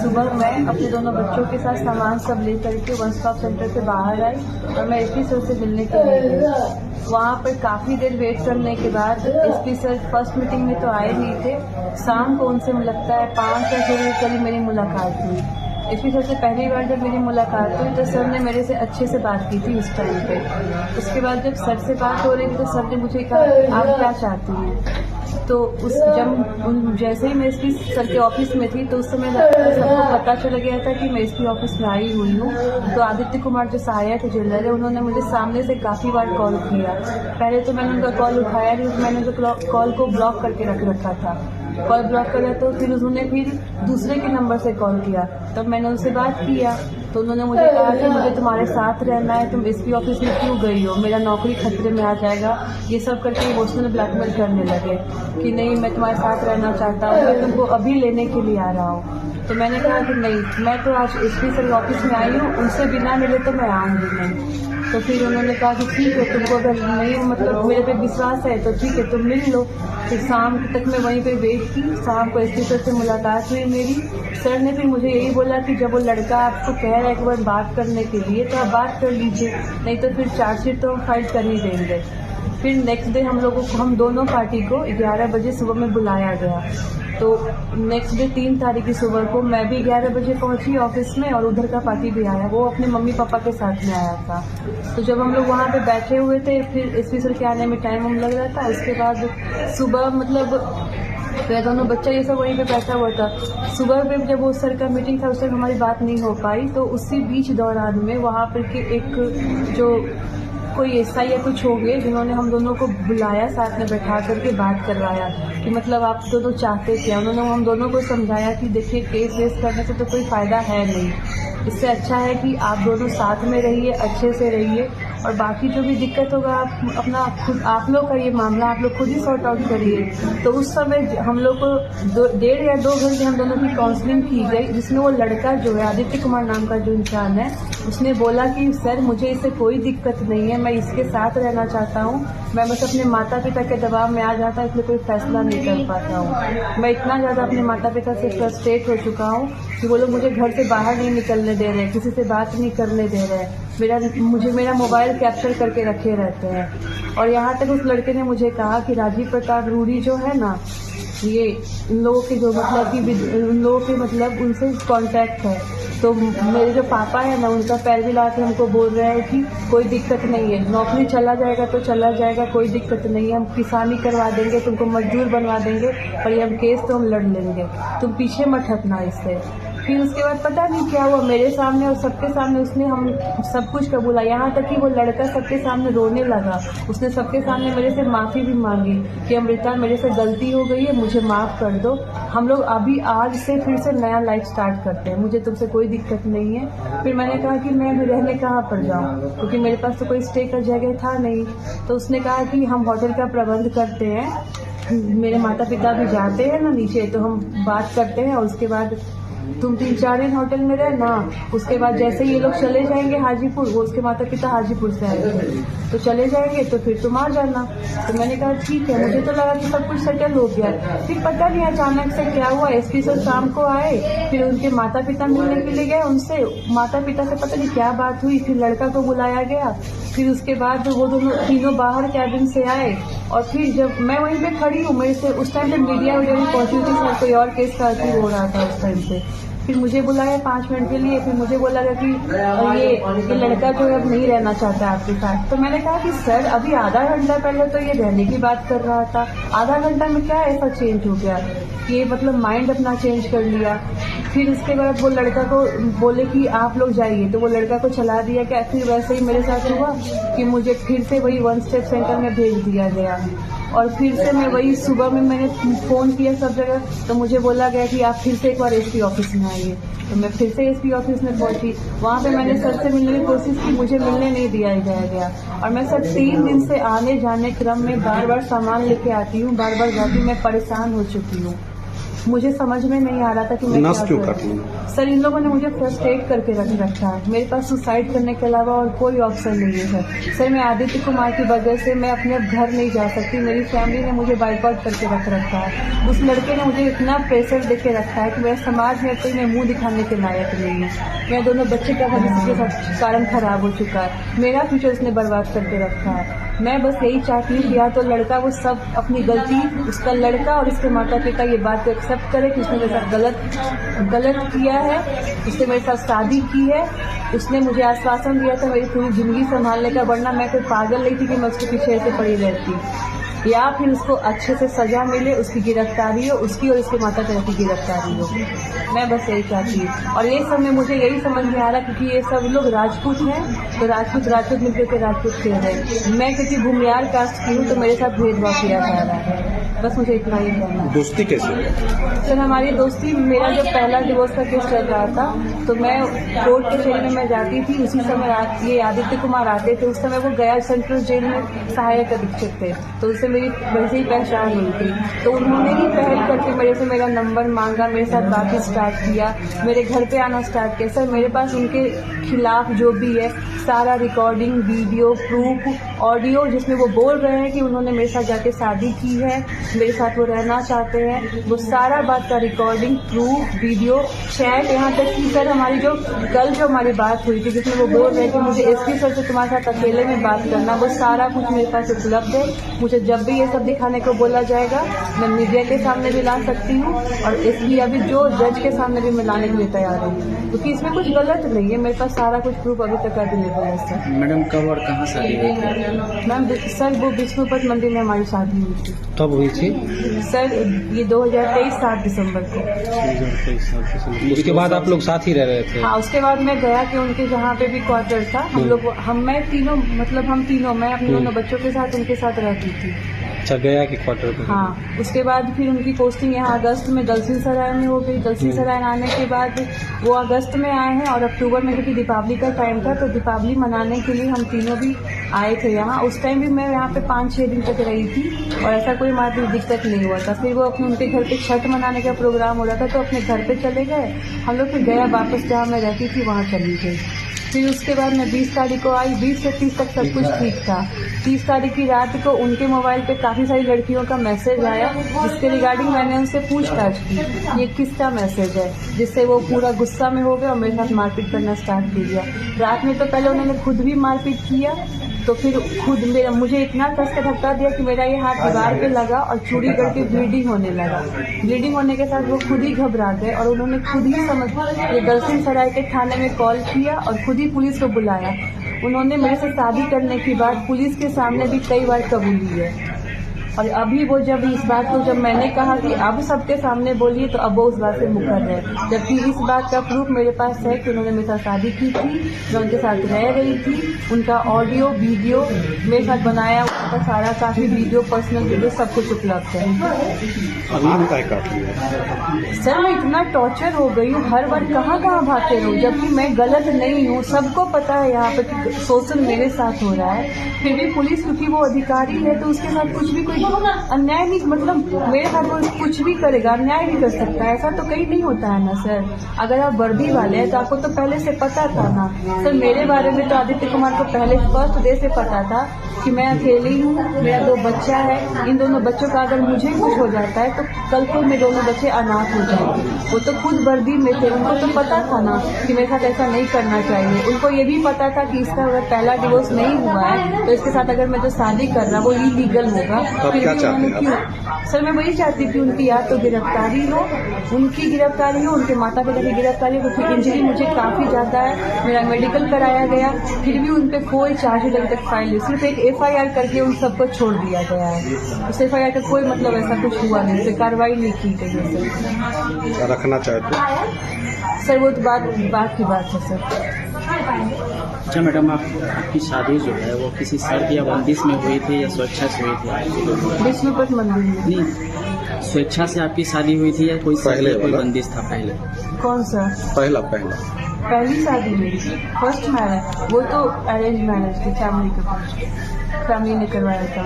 सुबह मैं अपने दोनों बच्चों के साथ सामान सब ले करके वन स्टॉप सेंटर से बाहर आई और मैं एसपी सर से मिलने के लिए गई। वहाँ पर काफ़ी देर वेट करने के बाद एसपी सर फर्स्ट मीटिंग में तो आए नहीं थे। शाम को उनसे लगता है 5 या 6 बजे करीब मेरी मुलाकात हुई। एसपी सर से पहली बार जब मेरी मुलाकात हुई तो सर ने मेरे से अच्छे से बात की थी उस टाइम पे। उसके बाद जब सर से बात हो रही थी तो सर ने मुझे कहा कि आप क्या चाहती हैं। तो जैसे ही मैं एसपी सर के ऑफिस में थी तो उस समय सबको पता चल गया था कि मैं एसपी ऑफिस में आई हुई हूँ। तो आदित्य कुमार जो सहायक जेलर है उन्होंने मुझे सामने से काफ़ी बार कॉल किया। पहले तो मैंने उनका कॉल उठाया नहीं, मैंने उनका कॉल को ब्लॉक करके रखा था। कॉल ब्लॉक करा तो फिर उन्होंने फिर दूसरे के नंबर से कॉल किया। तब मैंने उनसे बात किया तो उन्होंने मुझे कहा कि मुझे तुम्हारे साथ रहना है, तुम एसपी ऑफिस में क्यों गई हो, मेरा नौकरी खतरे में आ जाएगा। ये सब करके इमोशनल ब्लैकमेल करने लगे कि नहीं मैं तुम्हारे साथ रहना चाहता हूँ, मैं तुमको अभी लेने के लिए आ रहा हूँ। तो मैंने कहा कि नहीं, मैं तो आज एसपी सर ऑफिस में आई हूँ, उनसे बिना मिले तो मैं आऊँगी नहीं। तो फिर उन्होंने कहा कि ठीक है, तुमको अगर नहीं मतलब मेरे पे विश्वास है तो ठीक है तुम मिल लो। फिर शाम तक मैं वहीं पे वेट की। शाम को एसपी सर से मुलाकात हुई मेरी। सर ने फिर मुझे यही बोला कि जब वो लड़का आपको कह रहा है एक बार बात करने के लिए तो आप बात कर लीजिए, नहीं तो फिर चार्जशीट तो हम फाइल कर ही देंगे। फिर नेक्स्ट डे हम दोनों पार्टी को 11 बजे सुबह में बुलाया गया। तो नेक्स्ट डे 3 तारीख की सुबह को मैं भी 11 बजे पहुंची ऑफिस में और उधर का पार्टी भी आया, वो अपने मम्मी पापा के साथ में आया था। तो जब हम लोग वहाँ पे बैठे हुए थे फिर एसपी सर के आने में टाइम हम लग रहा था। उसके बाद सुबह मेरा दोनों बच्चा ये सब वहीं पे बैठा हुआ था। सुबह पे जब वो सर का मीटिंग था उस टाइम हमारी बात नहीं हो पाई। तो उसी बीच दौरान में वहाँ पर के एक जो कोई एसआई या कुछ हो गए जिन्होंने हम दोनों को बुलाया, साथ में बैठा करके बात करवाया कि मतलब आप दोनों चाहते क्या। उन्होंने हम दोनों को समझाया कि देखिए केस वेस करने से तो कोई फ़ायदा है नहीं, इससे अच्छा है कि आप दोनों साथ में रहिए, अच्छे से रहिए और बाकी जो भी दिक्कत होगा आप अपना खुद, आप लोग का ये मामला आप लोग खुद ही सॉर्ट आउट करिए। तो उस समय हम लोग को 1.5 या 2 घंटे हम दोनों की काउंसलिंग की गई, जिसमें वो लड़का जो है आदित्य कुमार नाम का जो इंसान है उसने बोला कि सर मुझे इससे कोई दिक्कत नहीं है, मैं इसके साथ रहना चाहता हूँ, मैं बस अपने माता पिता के दबाव में आ जाता इसलिए कोई फैसला नहीं कर पाता हूँ। मैं इतना ज़्यादा अपने माता पिता से फ्रस्ट्रेट हो चुका हूँ कि वो लोग मुझे घर से बाहर नहीं निकलने दे रहे, किसी से बात नहीं करने दे रहे, मुझे मेरा मोबाइल कैप्चर करके रखे रहते हैं। और यहाँ तक उस लड़के ने मुझे कहा कि राजीव प्रताप रूडी जो है ना, ये इन लोगों के जो मतलब कि उन लोगों के मतलब उनसे कांटेक्ट है। तो मेरे जो पापा है ना उनका पैर भी ला के हमको बोल रहे हैं कि कोई दिक्कत नहीं है, नौकरी चला जाएगा तो चला जाएगा, कोई दिक्कत नहीं है, हम किसानी करवा देंगे, तुमको मजदूर बनवा देंगे, पर ये हम केस तो हम लड़ लेंगे, तुम पीछे मत हटना इससे। फिर उसके बाद पता नहीं क्या हुआ, मेरे सामने और सबके सामने उसने हम सब कुछ कबूला, यहाँ तक कि वो लड़का सबके सामने रोने लगा। उसने सबके सामने मेरे से माफ़ी भी मांगी कि अमृता मेरे से गलती हो गई है, मुझे माफ़ कर दो, हम लोग अभी आज से फिर से नया लाइफ स्टार्ट करते हैं, मुझे तुमसे कोई दिक्कत नहीं है। फिर मैंने कहा कि मैं अभी रहने कहाँ पर जाऊँ, क्योंकि मेरे पास तो कोई स्टे का जगह था नहीं। तो उसने कहा कि हम होटल का प्रबंध करते हैं, मेरे माता पिता भी जाते हैं ना नीचे, तो हम बात करते हैं और उसके बाद तुम 3-4 दिन होटल में रहना, उसके बाद जैसे ये लोग चले जाएंगे हाजीपुर, वो उसके माता पिता हाजीपुर से आएंगे तो चले जाएंगे तो फिर तुम आ जाना। तो मैंने कहा ठीक है, मुझे तो लगा कि सब कुछ सेटल हो गया। फिर पता नहीं अचानक से क्या हुआ, एसपी सर शाम को आए, फिर उनके माता पिता मिलने के लिए गए, उनसे माता पिता से पता नहीं क्या बात हुई, फिर लड़का को बुलाया गया। फिर उसके बाद वो दोनों तीनों बाहर कैबिन से आए और फिर जब मैं वहीं पे खड़ी हूँ, मेरे से उस टाइम पे मीडिया वगैरह पहुंची हुई थी, सर कोई और केस का हो रहा था उस टाइम पे। फिर मुझे बुलाया 5 मिनट के लिए, फिर मुझे बोला गया कि ये लड़का जो है अब नहीं रहना चाहता है आपके साथ। तो मैंने कहा कि सर अभी आधा घंटा पहले तो ये रहने की बात कर रहा था, आधा घंटा में क्या ऐसा चेंज हो गया कि ये मतलब माइंड अपना चेंज कर लिया। फिर उसके बाद वो लड़का को बोले कि आप लोग जाइए, तो वो लड़का को चला दिया क्या। फिर वैसे ही मेरे साथ हुआ कि मुझे फिर से वही 1 स्टेप सेंटर में भेज दिया गया और फिर से मैं वही सुबह में मैंने फ़ोन किया सब जगह, तो मुझे बोला गया कि आप फिर से एक बार एसपी ऑफिस में आइए। तो मैं फिर से एसपी ऑफिस में पहुंची, वहाँ पे मैंने सर से मिलने की कोशिश की, मुझे मिलने नहीं दिया गया और मैं सर 3 दिन से आने जाने क्रम में बार बार सामान लेके आती हूँ, बार बार जाती हूँ, मैं परेशान हो चुकी हूँ। मुझे समझ में नहीं आ रहा था कि मैं नस क्या क्यों करूं। काटी? सर इन लोगों ने मुझे फ्रस्ट्रेट करके रख रखा है। मेरे पास सुसाइड करने के अलावा और कोई ऑप्शन नहीं है सर। मैं आदित्य कुमार की वजह से मैं अपने घर नहीं जा सकती। मेरी फैमिली ने मुझे बाइकआउट करके रख रखा है। उस लड़के ने मुझे इतना प्रेशर दे के रखा है कि मेरे समाज में कोई मैं मुंह दिखाने के लायक नहीं हूँ। मेरे दोनों बच्चे का भविष्य के साथ कारण खराब हो चुका है। मेरा फ्यूचर उसने बर्बाद करके रखा है। मैं बस यही चाहती हूँ कि या तो लड़का वो सब अपनी गलती, उसका लड़का और उसके माता पिता ये बात को एक्सेप्ट करे कि उसने मेरे साथ गलत किया है, उसने मेरे साथ शादी की है, उसने मुझे आश्वासन दिया था मेरी पूरी जिंदगी संभालने का, वरना मैं कोई पागल नहीं थी कि मैं उसके पीछे ऐसे पड़ी रहती। या फिर उसको अच्छे से सजा मिले, उसकी गिरफ्तारी हो, उसकी और उसके माता पिता की गिरफ्तारी हो। मैं बस यही चाहती हूँ। और ये सब में मुझे यही समझ में आ रहा क्योंकि ये सब लोग राजपूत हैं, तो राजपूत मिलकर के राजपूत खेल रहे हैं। मैं क्योंकि भूमियार कास्ट की हूँ तो मेरे साथ भेदभाव किया जा रहा है। बस मुझे इतना ही कहना है। दोस्ती कैसे? सर हमारी दोस्ती, मेरा जब पहला डिवोर्स का केस चल रहा था तो मैं कोर्ट कचहरी में मैं जाती थी। उसी समय ये आदित्य कुमार आते थे। उस समय वो गया सेंट्रल जेल में सहायक अधीक्षक थे, तो उससे मेरी वैसे ही पहचान हुई थी। तो उन्होंने ही पहल करके मेरे से मेरा नंबर मांगा, मेरे साथ बातें स्टार्ट किया, मेरे घर पे आना स्टार्ट किया। सर मेरे पास उनके खिलाफ जो भी है सारा रिकॉर्डिंग, वीडियो, प्रूफ, ऑडियो जिसमें वो बोल रहे हैं कि उन्होंने मेरे साथ जाके शादी की है, मेरे साथ वो रहना चाहते हैं, वो सारा बात का रिकॉर्डिंग, प्रूफ, वीडियो, चैट, यहाँ तक कि सर हमारी जो हमारी बात हुई थी जिसमें वो बोल रहे हैं कि मुझे एसपी सर से तुम्हारे साथ अकेले में बात करना, वो सारा कुछ मेरे पास उपलब्ध है। मुझे जब भी ये सब दिखाने को बोला जाएगा मैं मीडिया के सामने भी ला सकती हूँ और एसपी अभी जो जज के सामने भी मैं लाने के लिए तैयार हूँ, क्योंकि इसमें कुछ गलत नहीं है। मेरे पास सारा कुछ प्रूफ अभी तक अवेलेबल है सर। मैडम कब और कहाँ शादी हुई थी? मैम सर वो विष्णुपद मंदिर में हमारी शादी हुई थी। कब हुई थी? सर ये 2023 7 दिसंबर को। उसके बाद आप लोग साथ ही रह रहे थे? हाँ, उसके बाद मैं गया कि उनके जहाँ पे भी क्वार्टर था मैं तीनों मैं अपने दोनों बच्चों के साथ उनके साथ रहती थी। अच्छा, गया कि क्वार्टर पे? हाँ, उसके बाद फिर उनकी पोस्टिंग यहाँ अगस्त में दलसिंह सराय में हो गई। दलसिंह सराय आने के बाद वो अगस्त में आए हैं और अक्टूबर में, क्योंकि दीपावली का टाइम था तो दीपावली मनाने के लिए हम तीनों भी आए थे यहाँ। उस टाइम भी मैं यहाँ पे 5-6 दिन तक रही थी और ऐसा कोई हमारी दिक्कत नहीं हुआ था। फिर वो अपने उनके घर पे छठ मनाने का प्रोग्राम हो रहा था तो अपने घर पे चले गए। हम लोग फिर गया वापस जहाँ मैं रहती थी वहाँ चली गई। फिर उसके बाद मैं 20 तारीख को आई। 20 से 30 तक सब कुछ ठीक था। 30 तारीख की रात को उनके मोबाइल पे काफ़ी सारी लड़कियों का मैसेज आया, जिसके रिगार्डिंग मैंने उनसे पूछताछ की ये किसका मैसेज है, जिससे वो पूरा गुस्सा में हो गया और मेरे साथ मारपीट करना स्टार्ट कर दिया। रात में तो पहले उन्होंने खुद भी मारपीट किया, तो फिर खुद मुझे इतना कस के धक्का दिया कि मेरा ये हाथ दीवार पे लगा और चूड़ी करके ब्लीडिंग होने लगा। ब्लीडिंग होने के साथ वो खुद ही घबरा गए और उन्होंने खुद ही ये दलसिंह सराय के थाने में कॉल किया और खुद ही पुलिस को बुलाया। उन्होंने मेरे से शादी करने की बात पुलिस के सामने भी कई बार कबूली है। और अभी वो जब मैंने कहा कि अब सबके सामने बोलिए तो अब वो उस बात से मुकर रहे, जबकि इस बात का प्रूफ मेरे पास है कि उन्होंने मेरे साथ शादी की थी, मैं उनके साथ रह रही थी। उनका ऑडियो वीडियो मेरे साथ बनाया, उनका सारा काफी वीडियो, पर्सनल वीडियो सब कुछ उपलब्ध है। सर मैं इतना टॉर्चर हो गई हूँ, हर बार कहाँ भागते रहूँ, जबकि मैं गलत नहीं हूँ। सबको पता है यहाँ पे शोषण मेरे साथ हो रहा है, फिर भी पुलिस क्योंकि वो अधिकारी है तो उसके साथ कुछ भी कोई अन्याय नहीं, मतलब मेरे साथ वो कुछ भी करेगा, अन्याय नहीं कर सकता। ऐसा तो कहीं नहीं होता है ना सर। अगर आप वर्दी वाले हैं तो आपको तो पहले से पता था ना सर। मेरे बारे में तो आदित्य कुमार को पहले फर्स्ट डे से पता था कि मैं अकेली हूँ, मेरा 2 बच्चा है। इन दोनों बच्चों का अगर मुझे कुछ हो जाता है तो कल को मेरे दोनों बच्चे अनाथ हो जाएंगे। वो तो खुद वर्दी में थे, उनको तो पता था ना कि मेरे साथ ऐसा नहीं करना चाहिए। उनको ये भी पता था कि इसका अगर पहला डिवोर्स नहीं हुआ है तो इसके साथ अगर मैं जो शादी कर रहा वो इलीगल होगा। फिर भी उन्होंने क्यों? सर मैं वही चाहती कि उनकी या तो गिरफ्तारी हो, उनके माता पिता की गिरफ्तारी हो, क्योंकि इंजरी मुझे काफी ज्यादा है। मेरा मेडिकल कराया गया, फिर भी उन पर कोई चार्जशीट अभी तक फाइल नहीं, सिर्फ एक FIR करके उन सबको छोड़ दिया गया है। उस FIR का कोई मतलब ऐसा कुछ हुआ नहीं, उसे कार्रवाई नहीं की गई है। रखना चाहते सर वो तो बात की बात है सर। अच्छा मैडम, आपकी शादी जो है वो किसी शर्त या बंदिश में हुई थी या स्वेच्छा से हुई थी? विष्णुपद मंदिर में। नहीं, स्वेच्छा से आपकी शादी हुई थी या कोई पहले कोई बंदिश था? पहले कौन सा? पहली शादी मेरी फर्स्ट मैरिज, वो तो अरेंज मैरिज थी, फैमिली ने करवाया था।